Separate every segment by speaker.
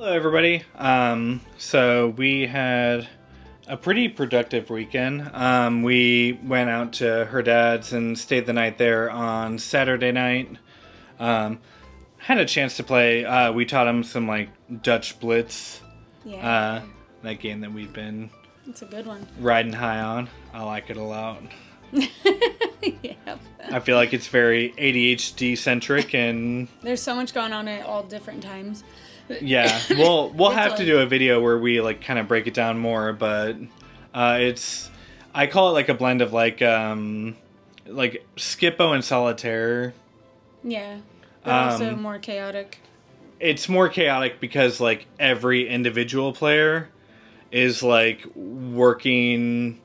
Speaker 1: Hello, everybody. So we had a pretty productive weekend. We went out to her dad's and stayed the night there on Saturday night. Had a chance to play. We taught him some like Dutch Blitz.
Speaker 2: Yeah.
Speaker 1: That game that we've been.
Speaker 2: It's a good one.
Speaker 1: Riding high on. I like it a lot.
Speaker 2: Yeah.
Speaker 1: I feel like it's very ADHD centric and.
Speaker 2: There's so much going on at all different times.
Speaker 1: Yeah, we'll have to do a video where we like kind of break it down more, but I call it like a blend of like Skippo and Solitaire.
Speaker 2: Yeah, but also more chaotic.
Speaker 1: It's more chaotic because like every individual player is like working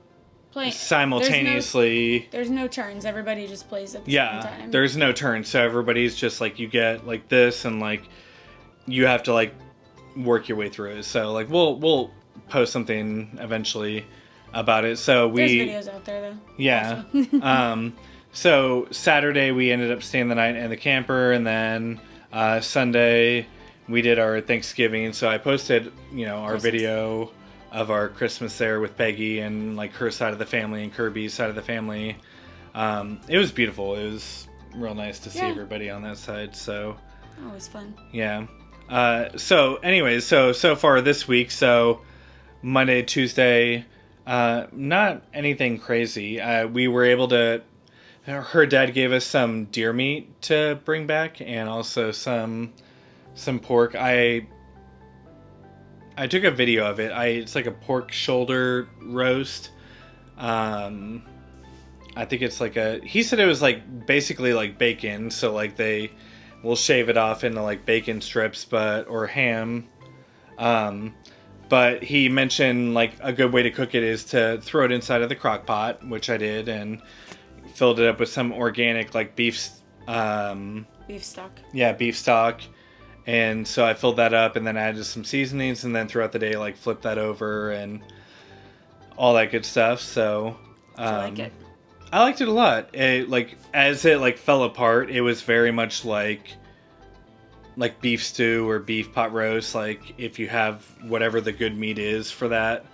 Speaker 1: simultaneously.
Speaker 2: There's no turns. Everybody just plays at the same time.
Speaker 1: There's no turns, so everybody's just like you get like this and like. You have to like work your way through it. So like we'll post something eventually about it. So
Speaker 2: there's videos out there though.
Speaker 1: Yeah. So Saturday we ended up staying the night in the camper, and then Sunday we did our Thanksgiving. So I posted our video of our Christmas there with Peggy and like her side of the family and Kirby's side of the family. It was beautiful. It was real nice to see everybody on that side. So
Speaker 2: always fun.
Speaker 1: Yeah. So anyways, so far this week, so Monday, Tuesday, not anything crazy. We were able to, her dad gave us some deer meat to bring back and also some pork. I took a video of it. It's like a pork shoulder roast. I think it's like he said it was like basically like bacon. So like we'll shave it off into like bacon strips, or ham. But he mentioned like a good way to cook it is to throw it inside of the crock pot, which I did, and filled it up with some organic like beef stock. Yeah, beef stock. And so I filled that up and then added some seasonings, and then throughout the day like flipped that over and all that good stuff. So
Speaker 2: I like it.
Speaker 1: I liked it a lot. As it fell apart, it was very much like beef stew or beef pot roast. Like if you have whatever the good meat is for that,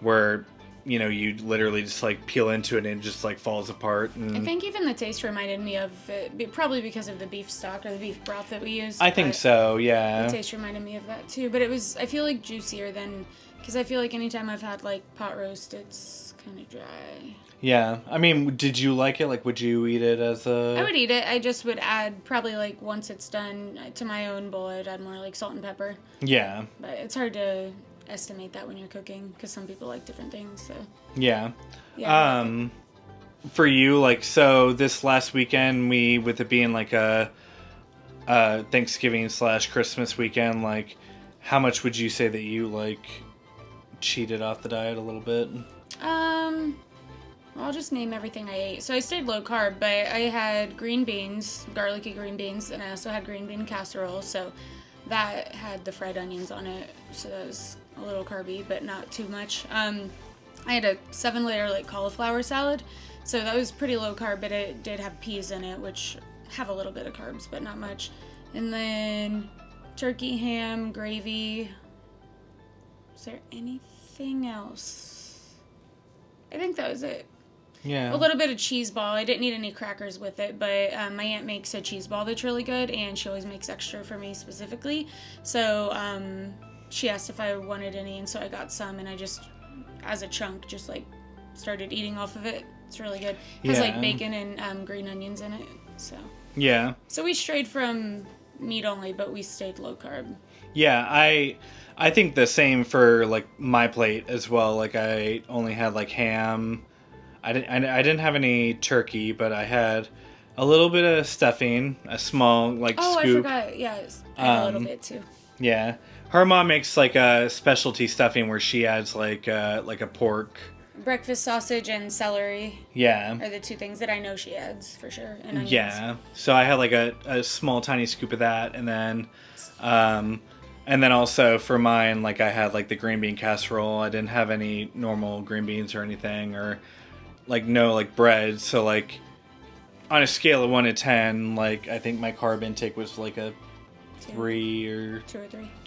Speaker 1: where you literally just like peel into it and it just like falls apart. And
Speaker 2: I think even the taste reminded me of it, probably because of the beef stock or the beef broth that we used.
Speaker 1: I think so. Yeah.
Speaker 2: The taste reminded me of that too, but I feel like juicier than, because I feel like anytime I've had like pot roast, it's kind of dry.
Speaker 1: Yeah. I mean, did you like it? Like, would you eat it as a...
Speaker 2: I would eat it. I just would add, probably, like, once it's done, to my own bowl, I'd add more, like, salt and pepper.
Speaker 1: Yeah.
Speaker 2: But it's hard to estimate that when you're cooking, because some people like different things, so...
Speaker 1: Yeah. For you, like, so this last weekend, with it being, like, a Thanksgiving/Christmas weekend, like, how much would you say that you, like, cheated off the diet a little bit?
Speaker 2: I'll just name everything I ate. So I stayed low carb, but I had green beans, garlicky green beans, and I also had green bean casserole. So that had the fried onions on it. So that was a little carby, but not too much. I had a 7-layer like cauliflower salad. So that was pretty low carb, but it did have peas in it, which have a little bit of carbs, but not much. And then turkey, ham, gravy. Is there anything else? I think that was it.
Speaker 1: Yeah.
Speaker 2: A little bit of cheese ball. I didn't need any crackers with it, but my aunt makes a cheese ball that's really good, and she always makes extra for me specifically. So she asked if I wanted any, and so I got some, and I just, as a chunk, just like started eating off of it. It's really good. It has like bacon and green onions in it. So
Speaker 1: yeah.
Speaker 2: So we strayed from meat only, but we stayed low carb.
Speaker 1: Yeah, I think the same for like my plate as well. Like I only had like ham. I didn't have any turkey, but I had a little bit of stuffing, a small like scoop.
Speaker 2: I forgot. Yeah, I had a little bit too.
Speaker 1: Yeah, her mom makes like a specialty stuffing where she adds like a pork.
Speaker 2: Breakfast sausage and celery.
Speaker 1: Yeah.
Speaker 2: Are the two things that I know she adds for sure. And onions.
Speaker 1: Yeah. So I had like a small tiny scoop of that, and then also for mine, like I had like the green bean casserole. I didn't have any normal green beans or anything, or like no like bread. So like on a scale of 1 to 10, like I think my carb intake was like a 2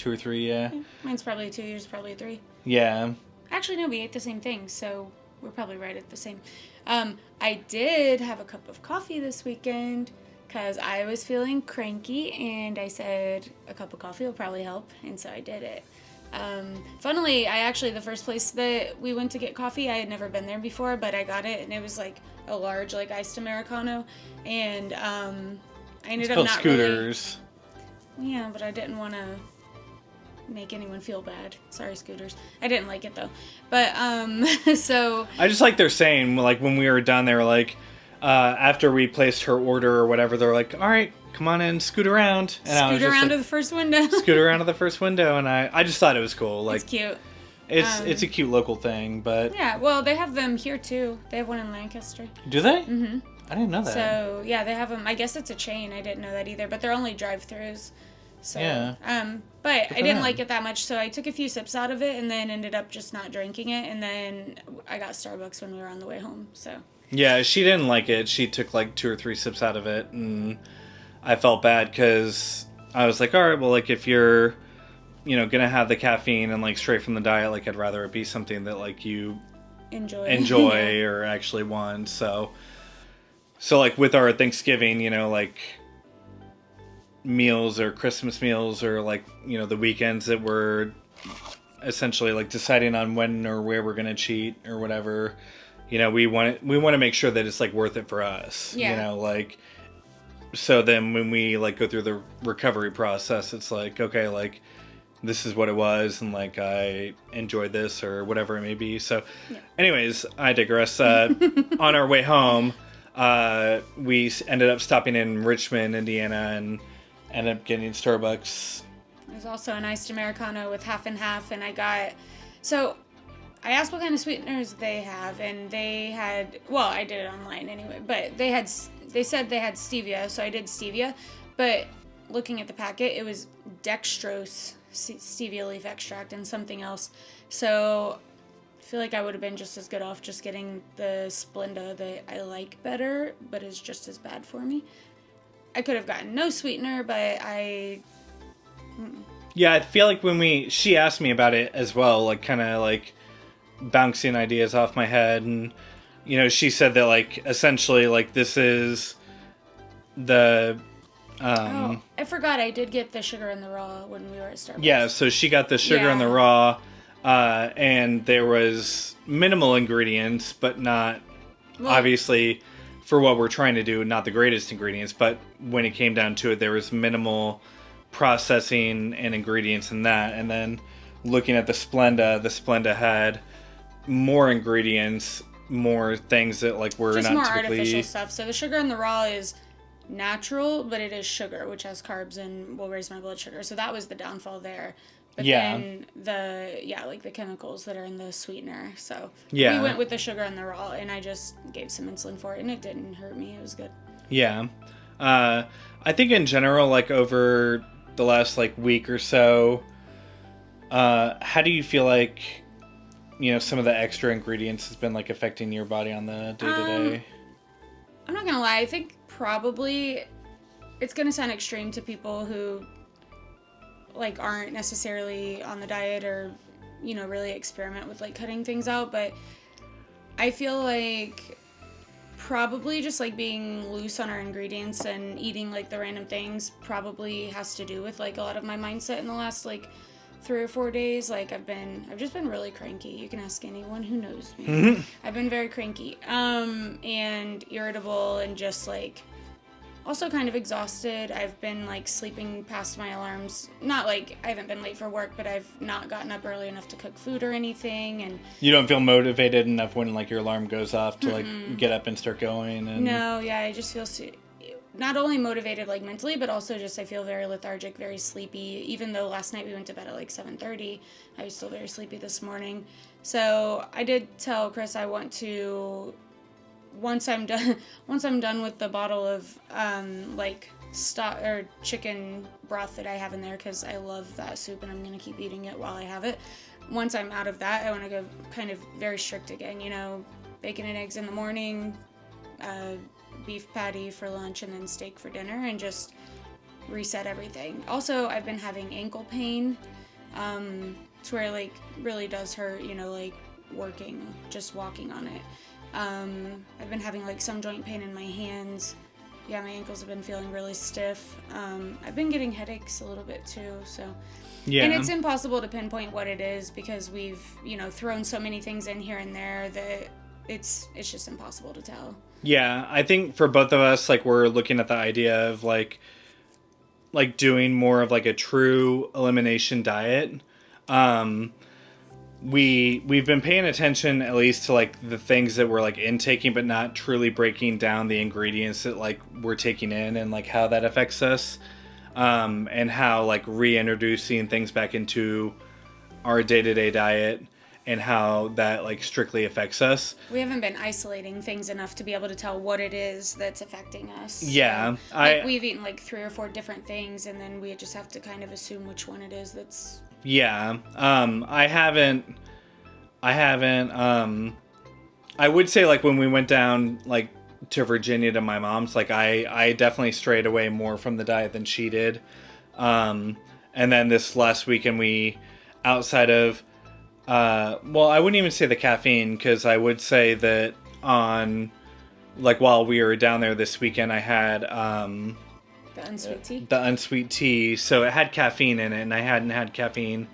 Speaker 1: or 3, yeah.
Speaker 2: Mine's probably 2 years, probably 3.
Speaker 1: Yeah.
Speaker 2: Actually, no, we ate the same thing, so we're probably right at the same. I did have a cup of coffee this weekend because I was feeling cranky, and I said a cup of coffee will probably help, and so I did it. Funnily, the first place that we went to get coffee, I had never been there before, but I got it, and it was like a large, like, iced Americano, and I ended up not
Speaker 1: Scooters.
Speaker 2: Really... Yeah, but I didn't want to make anyone feel bad. Sorry, Scooters. I didn't like it, though. But, so...
Speaker 1: I just like they're saying, like, when we were done, they were like, after we placed her order or whatever, they're like, all right, come on in, scoot around. And
Speaker 2: scoot around to the first window.
Speaker 1: Scoot around to the first window, and I just thought it was cool. Like,
Speaker 2: it's cute.
Speaker 1: It's a cute local thing, but...
Speaker 2: Yeah, well, they have them here, too. They have one in Lancaster.
Speaker 1: Do they?
Speaker 2: Mm-hmm.
Speaker 1: I didn't know that.
Speaker 2: So, yeah, they have them. I guess it's a chain. I didn't know that either, but they're only drive-thrus. So,
Speaker 1: yeah.
Speaker 2: But I didn't like it that much, so I took a few sips out of it and then ended up just not drinking it, and then I got Starbucks when we were on the way home, so...
Speaker 1: Yeah, she didn't like it. She took like 2 or 3 sips out of it, and I felt bad because I was like, all right, well, like, if you're, gonna have the caffeine and, like, straight from the diet, like, I'd rather it be something that, like, you enjoy or actually want. So like, with our Thanksgiving, like, meals or Christmas meals or, like, the weekends that we're essentially, like, deciding on when or where we're gonna cheat or whatever, we want to make sure that it's, like, worth it for us.
Speaker 2: Yeah.
Speaker 1: Like, so then when we, like, go through the recovery process, it's like, okay, like, this is what it was, and, like, I enjoyed this or whatever it may be. So anyways, I digress. On our way home, we ended up stopping in Richmond, Indiana, and ended up getting Starbucks.
Speaker 2: There's also an iced Americano with half and half, and I asked what kind of sweeteners they have, and they had, well, I did it online anyway, but they said they had stevia, so I did stevia, but looking at the packet, it was dextrose stevia leaf extract and something else, so I feel like I would have been just as good off just getting the Splenda that I like better, but is just as bad for me. I could have gotten no sweetener, but
Speaker 1: Yeah, I feel like she asked me about it as well, like, kind of, like, bouncing ideas off my head, and she said that, like, essentially, like, this is the
Speaker 2: I forgot I did get the sugar in the raw when we were at Starbucks.
Speaker 1: Yeah, so she got the sugar in the raw, and there was minimal ingredients, but not obviously for what we're trying to do, not the greatest ingredients, but when it came down to it, there was minimal processing and ingredients in that. And then looking at the Splenda had more ingredients, more things that, like, were
Speaker 2: just
Speaker 1: not
Speaker 2: more
Speaker 1: typically...
Speaker 2: artificial stuff. So the sugar in the raw is natural, but it is sugar, which has carbs and will raise my blood sugar. So that was the downfall there. But then the chemicals that are in the sweetener. So we went with the sugar in the raw, and I just gave some insulin for it, and it didn't hurt me. It was good. Yeah.
Speaker 1: I think in general, like, over the last, like, week or so, how do you feel like, some of the extra ingredients has been, like, affecting your body on the day-to-day?
Speaker 2: I'm not gonna lie, I think probably it's gonna sound extreme to people who, like, aren't necessarily on the diet or, really experiment with, like, cutting things out, but I feel like probably just, like, being loose on our ingredients and eating, like, the random things probably has to do with, like, a lot of my mindset in the last, like, 3 or 4 days. Like, I've just been really cranky. You can ask anyone who knows me. Mm-hmm. I've been very cranky, and irritable, and just, like, also kind of exhausted. I've been, like, sleeping past my alarms. Not, like, I haven't been late for work, but I've not gotten up early enough to cook food or anything, and...
Speaker 1: You don't feel motivated enough when, like, your alarm goes off to, like, get up and start going, and...
Speaker 2: No, yeah, I just feel... not only motivated, like, mentally, but also just I feel very lethargic, very sleepy. Even though last night we went to bed at, like, 7:30, I was still very sleepy this morning. So I did tell Chris I want to... Once I'm done with the bottle of chicken broth that I have in there, because I love that soup and I'm gonna keep eating it while I have it. Once I'm out of that, I want to go kind of very strict again. Bacon and eggs in the morning, beef patty for lunch, and then steak for dinner, and just reset everything. Also, I've been having ankle pain, to where like really does hurt, like just walking on it. I've been having like some joint pain in my hands. Yeah, my ankles have been feeling really stiff. I've been getting headaches a little bit too, so. Yeah. And it's impossible to pinpoint what it is because we've, thrown so many things in here and there that it's just impossible to tell.
Speaker 1: Yeah, I think for both of us, like, we're looking at the idea of like doing more of like a true elimination diet. We've been paying attention at least to like the things that we're like intaking, but not truly breaking down the ingredients that like we're taking in and like how that affects us, and how like reintroducing things back into our day-to-day diet and how that like strictly affects us.
Speaker 2: We haven't been isolating things enough to be able to tell what it is that's affecting us.
Speaker 1: Yeah.
Speaker 2: So, we've eaten like 3 or 4 different things and then we just have to kind of assume which one it is that's...
Speaker 1: Yeah. I would say like when we went down like to Virginia to my mom's, like I definitely strayed away more from the diet than she did. And then this last weekend we, outside of, I wouldn't even say the caffeine, because I would say that on, like, while we were down there this weekend, I had,
Speaker 2: the unsweet tea?
Speaker 1: The unsweet tea. So it had caffeine in it, and I hadn't had caffeine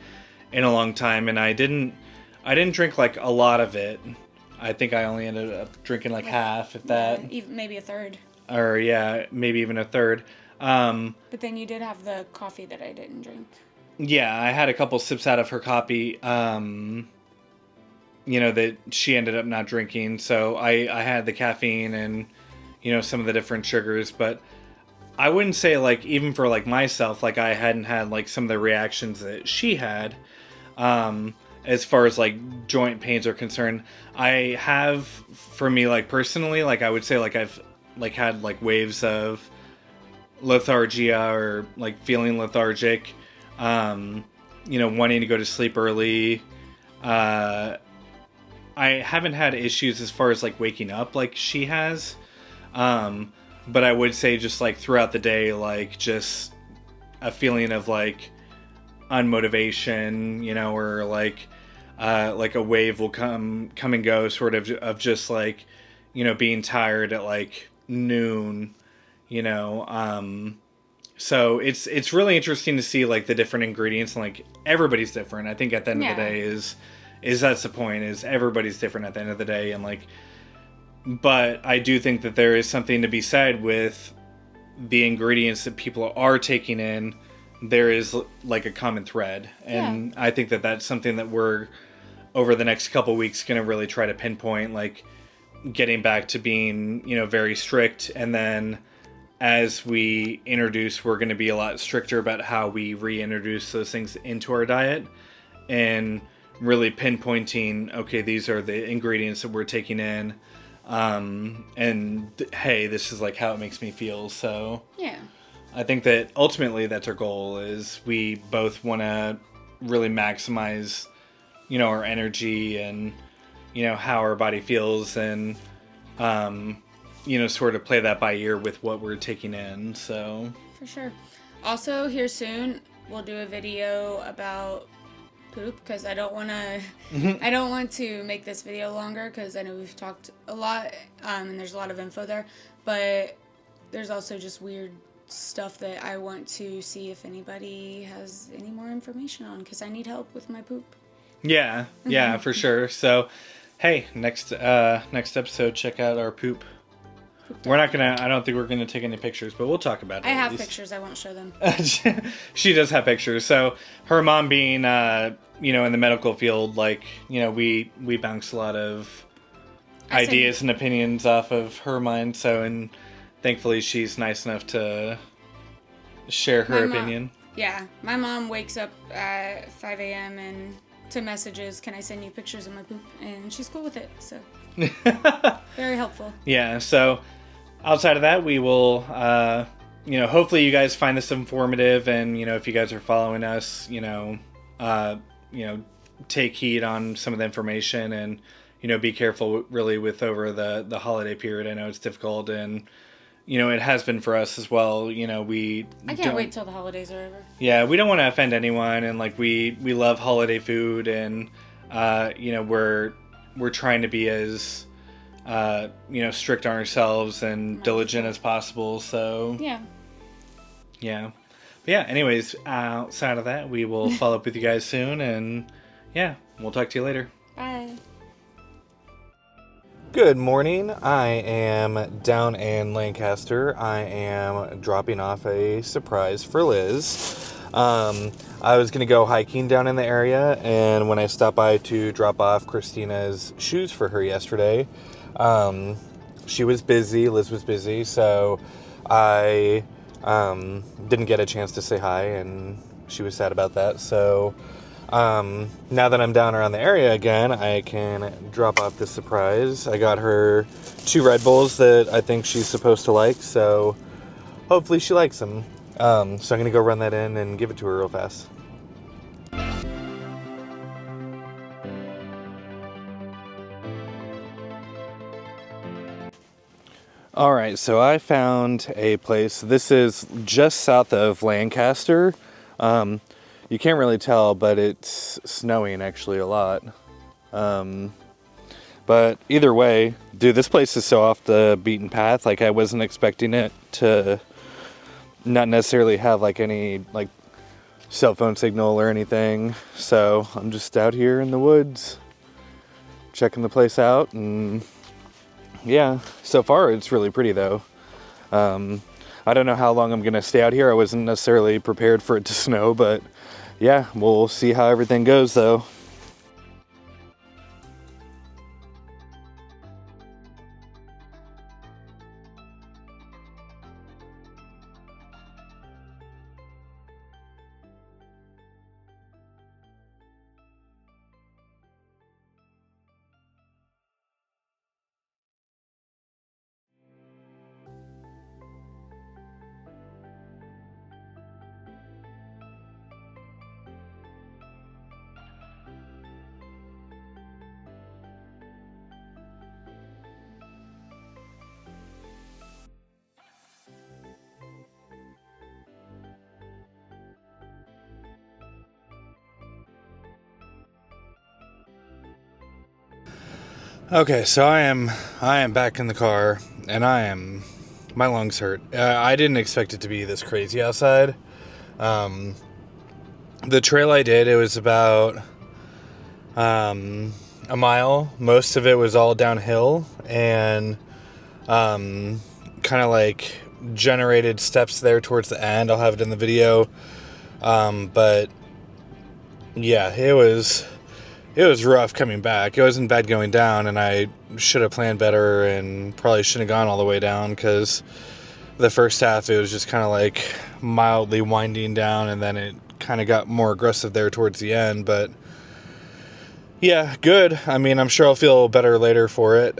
Speaker 1: in a long time, and I didn't drink, like, a lot of it. I think I only ended up drinking, like half, if that.
Speaker 2: Even maybe a third.
Speaker 1: Or, yeah, maybe even a third.
Speaker 2: But then you did have the coffee that I didn't drink.
Speaker 1: Yeah, I had a couple sips out of her coffee, that she ended up not drinking. So I had the caffeine and, some of the different sugars. But I wouldn't say, like, even for, like, myself, like, I hadn't had, like, some of the reactions that she had. As far as, like, joint pains are concerned. I have, for me, like, personally, like, I would say, like, I've, like, had, like, waves of lethargia or, like, feeling lethargic. Wanting to go to sleep early. I haven't had issues as far as like waking up like she has. But I would say just like throughout the day, like just a feeling of like unmotivation, or like a wave will come and go sort of just like, being tired at like noon, So it's really interesting to see like the different ingredients, and like everybody's different. I think at the end of the day is that's the point, is everybody's different at the end of the day, and like, but I do think that there is something to be said with the ingredients that people are taking in. There is like a common thread, and I think that that's something that we're over the next couple weeks going to really try to pinpoint, like getting back to being, very strict, and then as we introduce, we're going to be a lot stricter about how we reintroduce those things into our diet, and really pinpointing, okay, these are the ingredients that we're taking in, and hey, this is like how it makes me feel. So
Speaker 2: yeah,
Speaker 1: I think that ultimately that's our goal, is we both want to really maximize, our energy and, how our body feels, and, sort of play that by ear with what we're taking in, so.
Speaker 2: For sure. Also, here soon, we'll do a video about poop, because I don't want to make this video longer, because I know we've talked a lot, and there's a lot of info there, but there's also just weird stuff that I want to see if anybody has any more information on, because I need help with my poop.
Speaker 1: Yeah, for sure. So, hey, next episode, check out our poop. I don't think we're gonna take any pictures, but we'll talk about it.
Speaker 2: I have pictures, I won't show them.
Speaker 1: She does have pictures. So her mom being, in the medical field, like, we bounce a lot of ideas and opinions off of her mind. So, and thankfully she's nice enough to share her opinion.
Speaker 2: My mom wakes up at 5 a.m. and to messages, can I send you pictures of my poop? And she's cool with it, so. Very helpful. Yeah, so outside of that, we will, hopefully you guys find this informative, and, if you guys are following us, take heed on some of the information, and, be careful really with over the holiday period. I know it's difficult, and,
Speaker 1: it has been for us as well.
Speaker 2: I can't wait till the holidays are over.
Speaker 1: Yeah, we don't want to offend anyone, and like we love holiday food, and we're trying to be as strict on ourselves and diligent as possible. So
Speaker 2: yeah.
Speaker 1: But yeah. Anyways, outside of that, we will follow up with you guys soon, and yeah, we'll talk to you later.
Speaker 2: Bye.
Speaker 3: Good morning. I am down in Lancaster. I am dropping off a surprise for Liz. I was going to go hiking down in the area, and when I stopped by to drop off Christina's shoes for her yesterday, she was busy. Liz was busy, so I didn't get a chance to say hi, and she was sad about that. So now that I'm down around the area again, I can drop off this surprise. I got her 2 Red Bulls that I think she's supposed to like, so hopefully she likes them. So I'm going to go run that in and give it to her real fast. Alright, so I found a place. This is just south of Lancaster. You can't really tell, but it's snowing actually a lot. But either way, dude, this place is so off the beaten path. Like, I wasn't expecting it to not necessarily have like any like cell phone signal or anything. So I'm just out here in the woods checking the place out, and yeah, so far it's really pretty though. I don't know how long I'm gonna stay out here. I wasn't necessarily prepared for it to snow, but yeah, we'll see how everything goes though. Okay, so I am back in the car, and my lungs hurt. I didn't expect it to be this crazy outside. The trail I did, it was about a mile. Most of it was all downhill, and kind of like generated steps there towards the end. I'll have it in the video. But yeah, it was rough coming back. It wasn't bad going down, and I should have planned better and probably shouldn't have gone all the way down, because the first half it was just kind of like mildly winding down, and then it kind of got more aggressive there towards the end. But yeah, good. I mean, I'm sure I'll feel better later for it.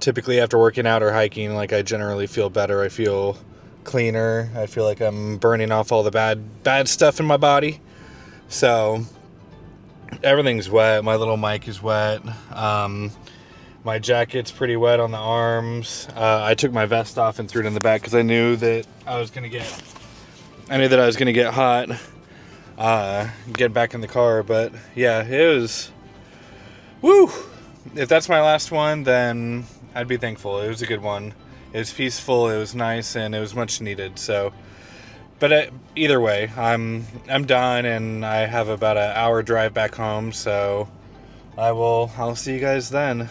Speaker 3: Typically after working out or hiking, like, I generally feel better. I feel cleaner. I feel like I'm burning off all the bad stuff in my body. So everything's wet. My little mic is wet. My jacket's pretty wet on the arms. I took my vest off and threw it in the back because I knew that I was gonna get hot. Get back in the car, but yeah, it was. Woo! If that's my last one, then I'd be thankful. It was a good one. It was peaceful. It was nice, and it was much needed. So. But either way, I'm done, and I have about an hour drive back home, so I'll see you guys then.